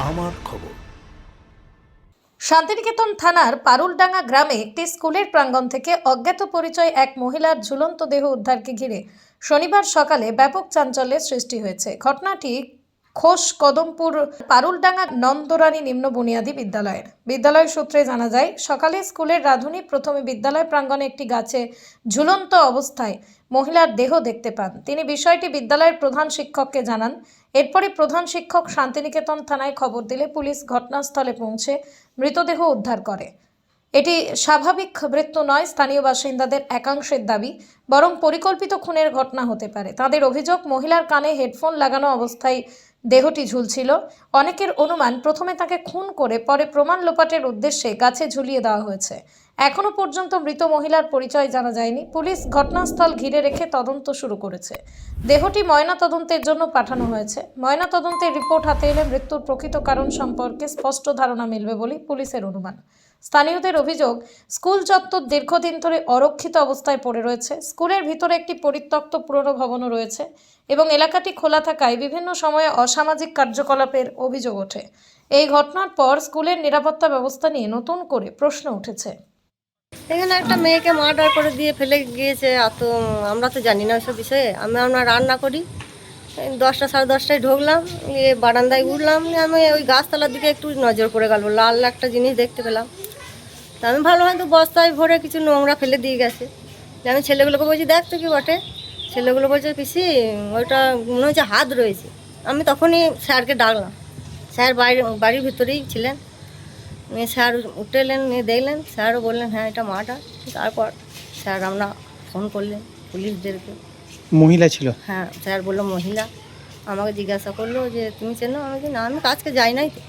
আমার খবর। শান্তিনিকেতন থানার পারুলডাঙ্গা গ্রামে একটি স্কুলের প্রাঙ্গণ থেকে অজ্ঞাত পরিচয় এক মহিলার ঝুলন্ত দেহ উদ্ধারকে ঘিরে শনিবার সকালে ব্যাপক চাঞ্চল্যের সৃষ্টি হয়েছে। ঘটনাটি খোস কদমপুর পারুলডাঙ্গা নন্দরানী নিম্ন বুনিয়াদী বিদ্যালয় সূত্রে জানা যায়, সকালে স্কুলের রাঁধুনি প্রথমে বিদ্যালয় প্রাঙ্গণে একটি গাছে ঝুলন্ত অবস্থায় মহিলার দেহ দেখতে পান। তিনি বিষয়টি বিদ্যালয়ের প্রধান শিক্ষককে জানান। এরপরই প্রধান শিক্ষক শান্তিনিকেতন থানায় খবর দিলে পুলিশ ঘটনাস্থলে পৌঁছে মৃতদেহ উদ্ধার করে। এটি স্বাভাবিক মৃত্যু নয়, স্থানীয় বাসিন্দাদের একাংশের দাবি, বরং পরিকল্পিত খুনের ঘটনা হতে পারে। তাদের অভিযোগ, মহিলার কানে হেডফোন লাগানো অবস্থায় দেহটি ঝুলছিল। অনেকের অনুমান, প্রথমে তাকে খুন করে পরে প্রমাণ লোপাটের উদ্দেশ্যে গাছে ঝুলিয়ে দেওয়া হয়েছে। এখনো পর্যন্ত মৃত মহিলার পরিচয় জানা যায়নি। পুলিশ ঘটনাস্থল ঘিরে রেখে তদন্ত শুরু করেছে। দেহটি ময়নাতদন্তের জন্য পাঠানো হয়েছে। ময়নাতদন্তের রিপোর্ট হাতে এলে মৃত্যুর প্রকৃত কারণ সম্পর্কে স্পষ্ট ধারণা মিলবে বলে পুলিশের অনুমান। স্থানীয়দের অভিযোগ, স্কুল চত্বর দীর্ঘদিন ধরে অরক্ষিত অবস্থায় পড়ে রয়েছে। স্কুলের ভিতরে একটি পরিত্যক্ত পুরনো ভবনও রয়েছে এবং এলাকাটি খোলা থাকায় বিভিন্ন সময়ে অসামাজিক কার্যকলাপের অভিযোগ ওঠে। এই ঘটনার পর স্কুলের নিরাপত্তা ব্যবস্থা নিয়ে নতুন করে প্রশ্ন উঠেছে। এখানে একটা মেয়েকে মার্ডার করে দিয়ে ফেলে গিয়েছে, আমরা তো জানি না ওইসব বিষয়ে। আমরা রান্না করি, 10টা সাড়ে 10টায় ঢুকলাম, বারান্দায় উঠলাম, আমি ওই গাছতলার দিকে একটু নজর পড়ে গেল, লাল একটা জিনিস দেখতে পেলাম। তা আমি ভালো হয়তো বস্তায় ভরে কিছু নোংরা ফেলে দিয়ে গেছে। আমি ছেলেগুলোকে বলছি, দেখ তো কি বটে। ছেলেগুলো বলছে, পিসি ওইটা মনে হচ্ছে হাত রয়েছে। আমি তখনই স্যারকে ডাকলাম। স্যার বাড়ির ভিতরেই ছিলেন। স্যার উঠে এলেন, নিয়ে দেখলেন, স্যারও বললেন হ্যাঁ এটা মার্ডার। তারপর স্যার আমরা ফোন করলেন পুলিশদেরকে। মহিলা ছিল? হ্যাঁ, স্যার বললো মহিলা। আমাকে জিজ্ঞাসা করলো যে তুমি চেনো? আমি বলছি না, আমি কাজকে যাই নাই তো।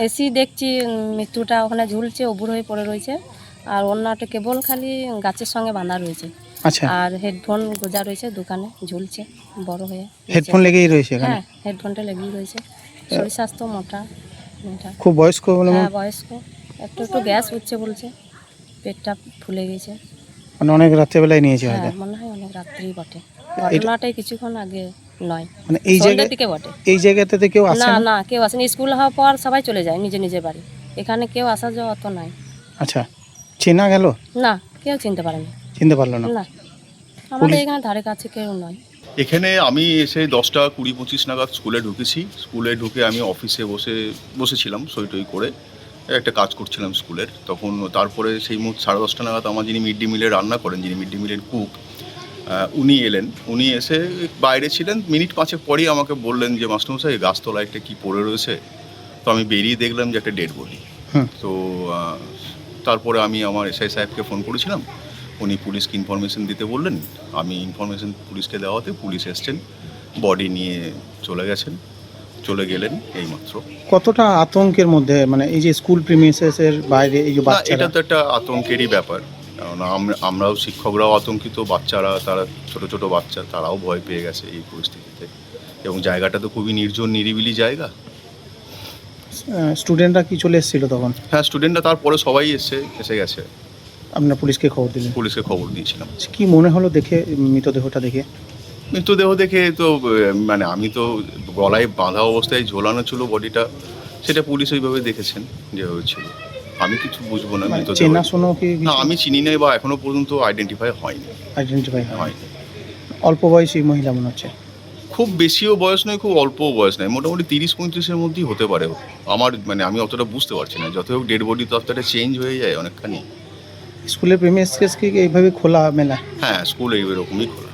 এসি দেখছি মৃত্যুটা ওখানে ঝুলছে, উবুর হয়ে পড়ে রয়েছে, আর অন্যটা কেবল খালি গাছের সঙ্গে বাঁধা রয়েছে। আচ্ছা, আর হেডফোন গোজা রয়েছে, দোকানে ঝুলছে বড় হয়ে। হেডফোন লেগেই রয়েছে এখানে? হ্যাঁ, হেডফোনটা লেগেই রয়েছে। শরীর স্বাস্থ্য মোটা। খুব বয়স্ক বলে? হ্যাঁ, বয়স্ক। একটু একটু গ্যাস হচ্ছে বলছে, পেটটা ফুলে গেছে। মানে অনেক রাত্রেবেলায় নিয়েছে হ্যাঁ, হয়তো? মনে হয় অনেক রাত্রেই বটে। ঘটনাটাই কিছুক্ষণ আগে নয়, মানে এই সন্ধ্যের দিকে বটে। এই জায়গাতে কেউ আসে না না? না, কেউ আসেনি। স্কুল হওয়ার পর সবাই চলে যায় নিজের নিজের বাড়ি। এখানে কেউ আসা যাওয়া অত নাই। আচ্ছা, চেনা গেল? না, কেউ চিনতে পারেনি। চিনতে পারলো না? না, আমাদের এখানে ধারে কাছে কেউ নয়। এখানে আমি এসে 10টা 20-25 নাগাদ স্কুলে ঢুকেছি। স্কুলে ঢুকে আমি অফিসে বসেছিলাম, সই টই করে একটা কাজ করছিলাম স্কুলের। তখন তারপরে সেই মুহূর্তে 10:30 নাগাদ আমার যিনি মিড ডে মিলে রান্না করেন, যিনি মিড ডে মিলের কুক, উনি এলেন। উনি এসে বাইরে ছিলেন, মিনিট 5 পরেই আমাকে বললেন যে মাস্টারমশাই গাছতলায় একটা কী পড়ে রয়েছে। তো আমি বেরিয়ে দেখলাম যে একটা ডেড বডি। তো তারপরে আমি আমার এসআই সাহেবকে ফোন করেছিলাম। উনি পুলিশকে ইনফরমেশন দিতে বললেন। আমি ইনফরমেশন পুলিশকে দেওয়াতে পুলিশ এসছেন, বডি নিয়ে চলে গেলেন এইমাত্র। কতটা আতঙ্কের মধ্যে, মানে এই যে স্কুল প্রিমিসেসের বাইরে এই যে বাচ্চারা? এটা তো একটা আতঙ্কেরই ব্যাপার, কারণ আমরাও শিক্ষকরাও আতঙ্কিত, বাচ্চারা, তারা ছোট ছোট বাচ্চা, তারাও ভয় পেয়ে গেছে এই পরিস্থিতিতে। এবং জায়গাটা তো খুবই নির্জন নিরিবিলি জায়গা। স্টুডেন্টরা কি চলে এসেছিল তখন? হ্যাঁ, স্টুডেন্টরা তারপরে সবাই এসে গেছে। আপনারা পুলিশকে খবর দিলেন? পুলিশকে খবর দিয়েছিলাম। কি মনে হলো দেখে, মৃতদেহটা দেখে? মৃতদেহ দেখে তো মানে আমি তো গলায় বাঁধা অবস্থায় ঝোলানো ছিল বডিটা, সেটা পুলিশ ওইভাবে দেখেছেন যে হয়েছিল। আমি কিছু বুঝবো না। চেনাশোনা কি? না, আমি চিনি নাই বা এখনো পর্যন্ত আইডেন্টিফাই হয়নি। অল্প বয়সী মহিলা মনে হচ্ছে? খুব বেশিও বয়স নয়, খুব অল্পও বয়স নয়, মোটামুটি 30-35-এর মধ্যেই হতে পারে। আমার আমি অতটা বুঝতে পারছি না। যত হোক ডেড বডি তো একটা চেঞ্জ হয়ে যায় অনেকখানি। স্কুলের প্রিমিসেস কি এইভাবে খোলা মেলা? হ্যাঁ, স্কুল এইরকমই খোলা।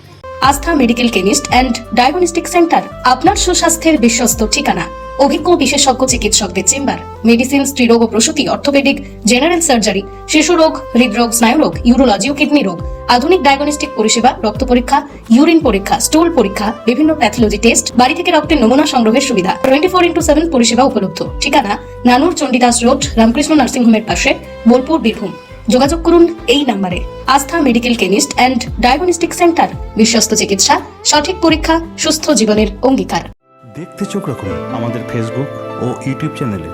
আস্থা medical chemist and diagnostic centre, আপনার সুস্বাস্থ্যের বিশ্বস্ত ঠিকানা। অভিজ্ঞ বিশেষজ্ঞ চিকিৎসকদের চেম্বার, মেডিসিন, স্ত্রীরোগ ও প্রসূতি, অর্থোপেডিক, জেনারেল সার্জারি, শিশু রোগ, হৃদরোগ, স্নায়ুরোগ, ইউরোলজি ও কিডনি রোগ, আধুনিক ডায়াগনস্টিক পরিষেবা, রক্ত পরীক্ষা, ইউরিন পরীক্ষা, স্টুল পরীক্ষা, বিভিন্ন প্যাথোলজি টেস্ট, বাড়ি থেকে রক্তের নমুনা সংগ্রহের সুবিধা, 24/7 পরিষেবা উপলব্ধ। ঠিকানা নানুর চণ্ডীদাস রোড, রামকৃষ্ণ নার্সিং হোমের পাশে, বোলপুর, বীরভূম। যোগাযোগ করুন এই নম্বরে। আস্থা medical chemist and diagnostic centre, বিশ্বস্ত চিকিৎসা, সঠিক পরীক্ষা, সুস্থ জীবনের অঙ্গীকার। দেখতে চোখ রাখুন আমাদের ফেসবুক ও ইউটিউব চ্যানেলে।